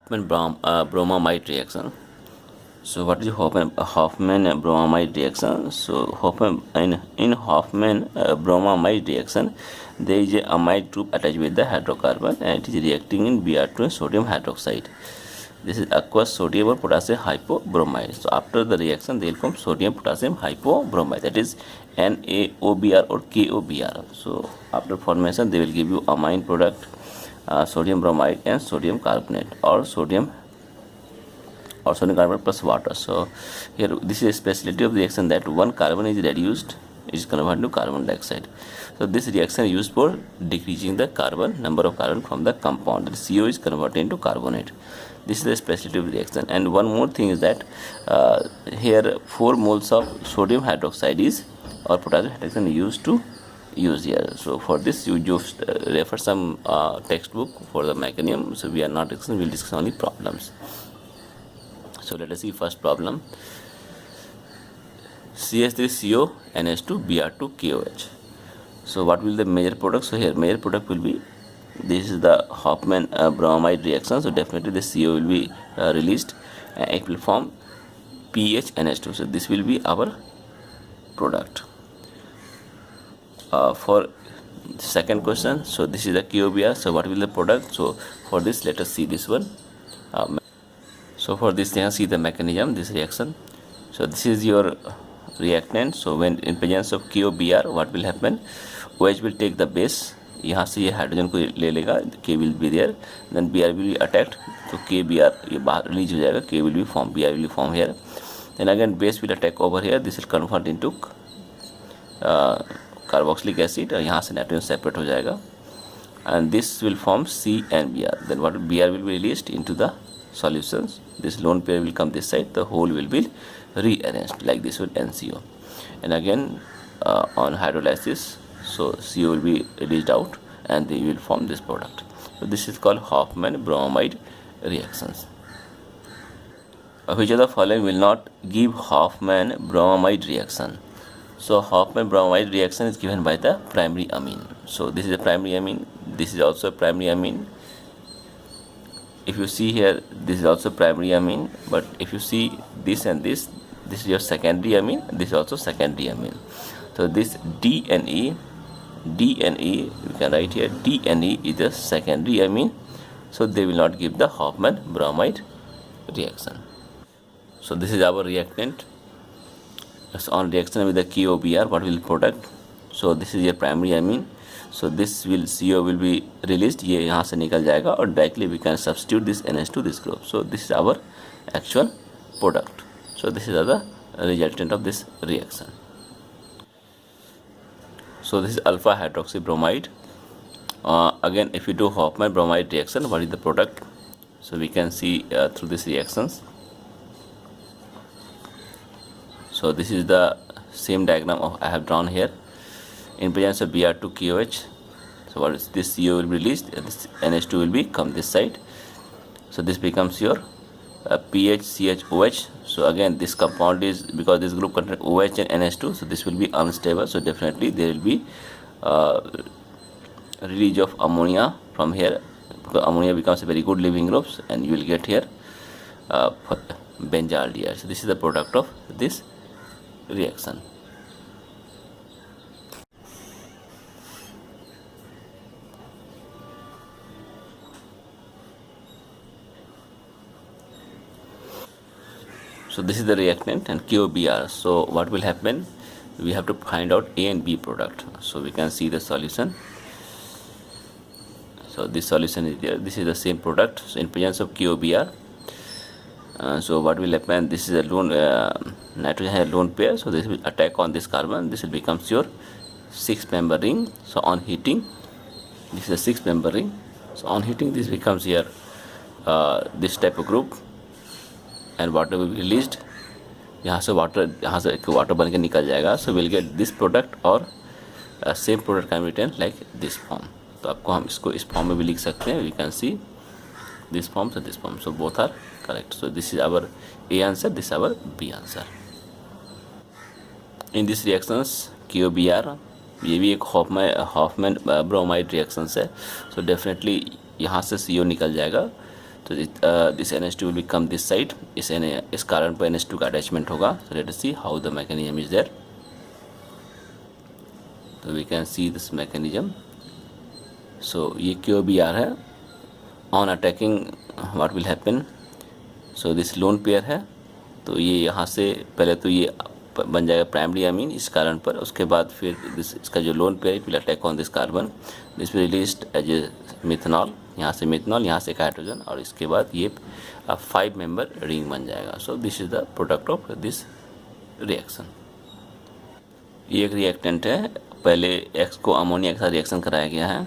bromamide reaction. So what is Hoffman bromamide reaction? So in Hoffman bromamide reaction, there is a amide group attached with the hydrocarbon and it is reacting in Br2 and sodium hydroxide. This is aqueous sodium or potassium hypobromide. So after the reaction, they will form sodium potassium hypobromide, that is NaOBr or KOBr. So after formation, they will give you amine product, sodium bromide and sodium carbonate or sodium carbonate plus water. So here this is a specialty of the reaction that one carbon is reduced, is converted to carbon dioxide. So this reaction is used for decreasing the number of carbon from the compound. The CO is converted into carbonate. This is the specialty of the reaction. And one more thing is that here 4 moles of sodium hydroxide is or potassium hydroxide is used to use here. So for this you just refer some textbook for the mechanism. So we are not discussing, we will discuss only problems. So let us see first problem. CH3CO NH2 Br2 KOH. So what will the major product? So here major product will be, this is the Hoffman bromide reaction. So definitely the CO will be released and it will form PHNH2. So this will be our product. For second question, so this is the KOBr. So what will the product? So for this, let us see this one. So for this, you can see the mechanism, this reaction. So this is your reactant. So when in presence of KOBr, what will happen? OH will take the base. यहाँ से ये hydrogen को ले लेगा, K will be there, then Br will be attacked, तो KBr ये बाहर release हो जाएगा, K will be formed, Br will be formed here, then again base will attack over here, this will convert into carboxylic acid और यहाँ से nitrogen separate हो जाएगा, and this will form C and Br. Then what Br will be released into the solutions. This lone pair will come this side, the whole will be rearranged like this with NCO, and again on hydrolysis, so CO will be released out and they will form this product. So this is called Hoffman bromide reactions. Which of the following will not give Hoffman bromide reaction? So Hoffman bromide reaction is given by the primary amine. So this is a primary amine, this is also a primary amine. If you see here, this is also primary amine, but if you see this and this is your secondary amine, this is also secondary amine. So this DNE, you can write here, DNE is the secondary amine, so they will not give the Hoffman bromide reaction. So this is our reactant. It's on reaction with the KOBr, what will product? So this is your primary amine. So this will CO will be released, ये यहाँ से निकल जाएगा और directly we can substitute this NH to this group. So this is our actual product. So this is the resultant of this reaction. So this is alpha hydroxy bromide. Again, if you do Hoffman bromide reaction, what is the product? So we can see through these reactions. So this is the same diagram I have drawn here. In presence of Br2 KOH, so what is this? CO will be released, this NH2 will be come this side. So this becomes your PHCHOH. So again, this compound is, because this group contains OH and NH2, so this will be unstable. So definitely there will be release of ammonia from here, because ammonia becomes a very good leaving groups, and you will get here benzaldehyde. So this is the product of this reaction. So this is the reactant and KOBr. So what will happen? We have to find out A and B product. So we can see the solution. So this solution is there. This is the same product. So in presence of KOBr, so what will happen? This is a lone nitrogen has a lone pair. So this will attack on this carbon. This will becomes your 6-member ring. So on heating, this is a 6-member ring. So on heating, this becomes here this type of group. And water will be released, यहाँ से water बन के निकल जाएगा. So we'll get this product और same product can be written like this form. तो आपको हम इसको इस फॉर्म में भी लिख सकते हैं. We can see this form and this form. So both are correct. So this is our A answer, this is our B answer. In this reactions KOBr, ये भी एक हॉफमैन ब्रोमाइड रिएक्शंस है. So definitely यहाँ से CO निकल जाएगा. तो this NH2 will come this side, इस कार्बन पर NH2 का अटैचमेंट होगा. So let us see how the mechanism is there. तो we can see this mechanism. So ये QBr है. On attacking what will happen. So this lone pair है, तो ये यहाँ से पहले तो ये बन जाएगा प्राइमरी अमीन इस कार्बन पर. उसके बाद फिर इसका जो lone pair will attack on this carbon. This will released as a methanol. यहाँ से मिथनॉल, यहाँ से एक हाइड्रोजन, और इसके बाद ये 5 मेंबर रिंग बन जाएगा. So this is the product of this reaction. ये एक रिएक्टेंट है. पहले X को अमोनिया के साथ रिएक्शन कराया गया है.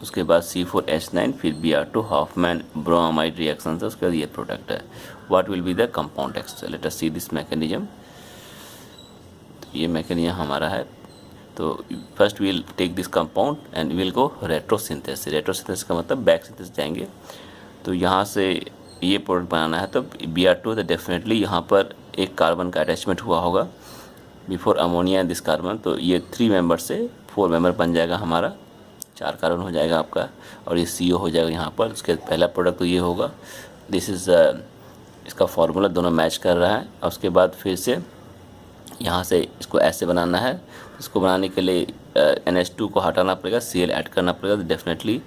उसके बाद C4H9, फिर Br2 हॉफमैन ब्रोमाइड रिएक्शन से उसके बाद ये प्रोडक्ट है. What will be the compound X. Let us see this mechanism. ये मैकेनिज्म हमारा है. तो first will take this compound and will go retrosynthesis. Retrosynthesis का मतलब बैक सिंथेसिस जाएंगे. तो यहाँ से ये प्रोडक्ट बनाना है. तो Br2 तो डेफिनेटली यहाँ पर एक कार्बन का अटैचमेंट हुआ होगा बिफोर अमोनिया दिस कार्बन. तो ये 3 मेंबर से 4 मेंबर बन जाएगा हमारा. 4 कार्बन हो जाएगा आपका, और ये CO हो जाएगा यहाँ पर. उसके पहला प्रोडक्ट तो ये होगा. दिस इज़ इसका फॉर्मूला दोनों मैच कर रहा है. और उसके बाद फिर से यहाँ से इसको ऐसे बनाना है. इसको बनाने के लिए NH2 को हटाना पड़ेगा, Cl ऐड करना पड़ेगा. तो definitely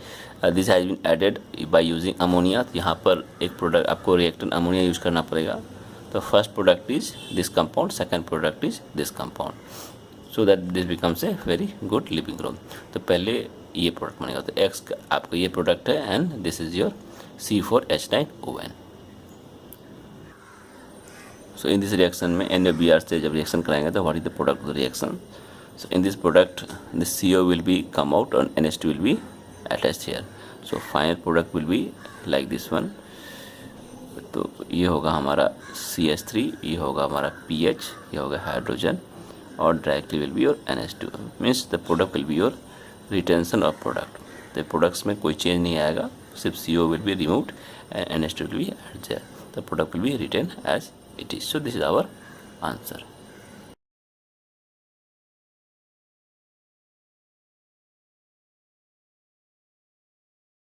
this has been added by using ammonia. तो यहाँ पर एक प्रोडक्ट आपको रिएक्टेंट अमोनिया यूज़ करना पड़ेगा. तो first product is this compound, second product is this compound, so that this becomes a very good leaving group. तो पहले ये प्रोडक्ट बनेगा. तो X का आपका ये प्रोडक्ट है and this is your C4H9ON. So in this reaction में NaBr से जब रिएक्शन कराएंगे तो what is the product of the reaction. So in this product this CO will B come out और NH2 will be attached here. So final product will be like this one. तो ये होगा हमारा CH3, ये होगा हमारा PH, ये होगा हाइड्रोजन, और directly will be your NH2. Means the product will be your retention of product. तो प्रोडक्ट्स में कोई चेंज नहीं आएगा, सिर्फ CO will be removed and NH2 will be add there. The product will be retain as it is. So this is our answer.